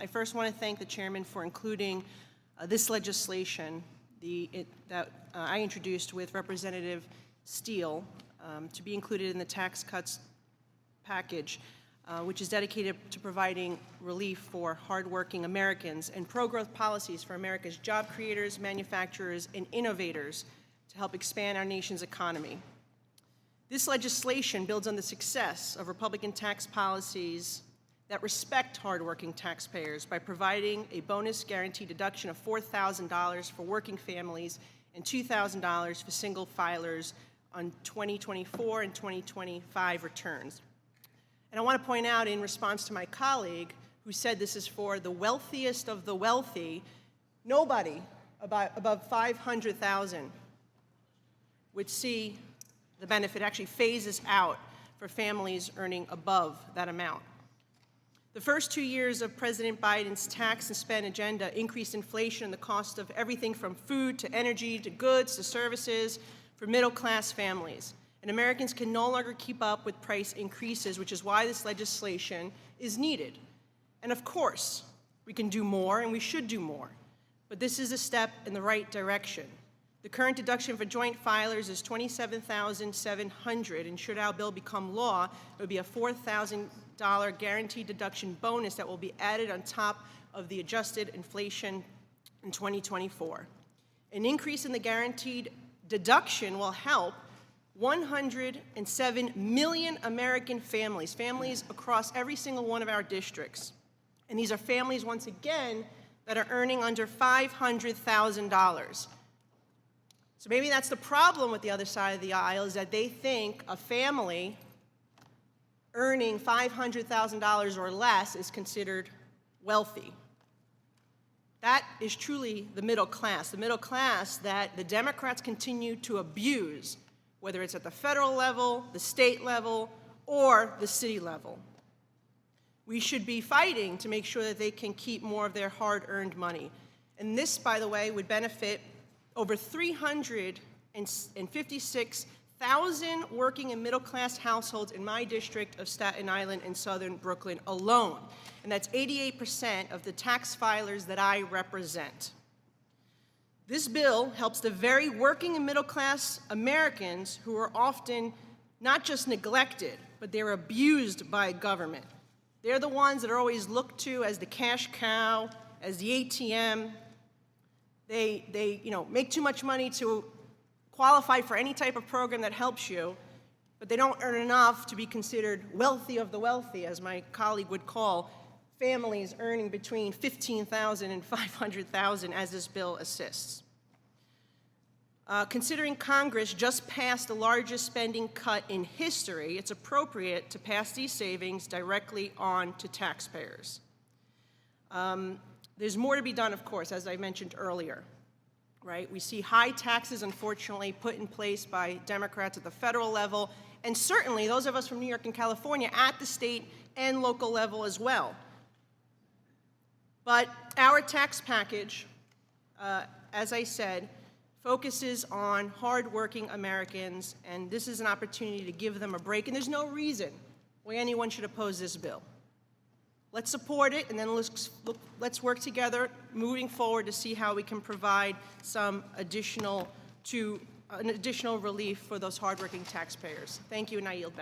I first want to thank the chairman for including this legislation that I introduced with Representative Steele to be included in the tax cuts package, which is dedicated to providing relief for hardworking Americans and pro-growth policies for America's job creators, manufacturers, and innovators to help expand our nation's economy. This legislation builds on the success of Republican tax policies that respect hardworking taxpayers by providing a bonus guaranteed deduction of $4,000 for working families and $2,000 for single filers on 2024 and 2025 returns. And I want to point out, in response to my colleague who said this is for the wealthiest of the wealthy, nobody above $500,000 would see the benefit. Actually phases out for families earning above that amount. The first 2 years of President Biden's tax and spend agenda increased inflation and the cost of everything from food to energy to goods to services for middle-class families. And Americans can no longer keep up with price increases, which is why this legislation is needed. And of course, we can do more and we should do more, but this is a step in the right direction. The current deduction for joint filers is $27,700, and should our bill become law, it would be a $4,000 guaranteed deduction bonus that will be added on top of the adjusted inflation in 2024. An increase in the guaranteed deduction will help 107 million American families across every single one of our districts. And these are families, once again, that are earning under $500,000. So maybe that's the problem with the other side of the aisle, is that they think a family earning $500,000 or less is considered wealthy. That is truly the middle class that the Democrats continue to abuse, whether it's at the federal level, the state level, or the city level. We should be fighting to make sure that they can keep more of their hard-earned money. And this, by the way, would benefit over 356,000 working and middle-class households in my district of Staten Island and southern Brooklyn alone. And that's 88% of the tax filers that I represent. This bill helps the very working and middle-class Americans who are often not just neglected, but they're abused by government. They're the ones that are always looked to as the cash cow, as the ATM. They make too much money to qualify for any type of program that helps you, but they don't earn enough to be considered wealthy of the wealthy, as my colleague would call families earning between $15,000 and $500,000, as this bill assists. Considering Congress just passed the largest spending cut in history, it's appropriate to pass these savings directly on to taxpayers. There's more to be done, of course, as I mentioned earlier, right? We see high taxes, unfortunately, put in place by Democrats at the federal level, and certainly those of us from New York and California at the state and local level as well. But our tax package, as I said, focuses on hardworking Americans, and this is an opportunity to give them a break, and there's no reason why anyone should oppose this bill. Let's support it, and then let's work together moving forward to see how we can provide some additional relief for those hardworking taxpayers. Thank you, and I yield back.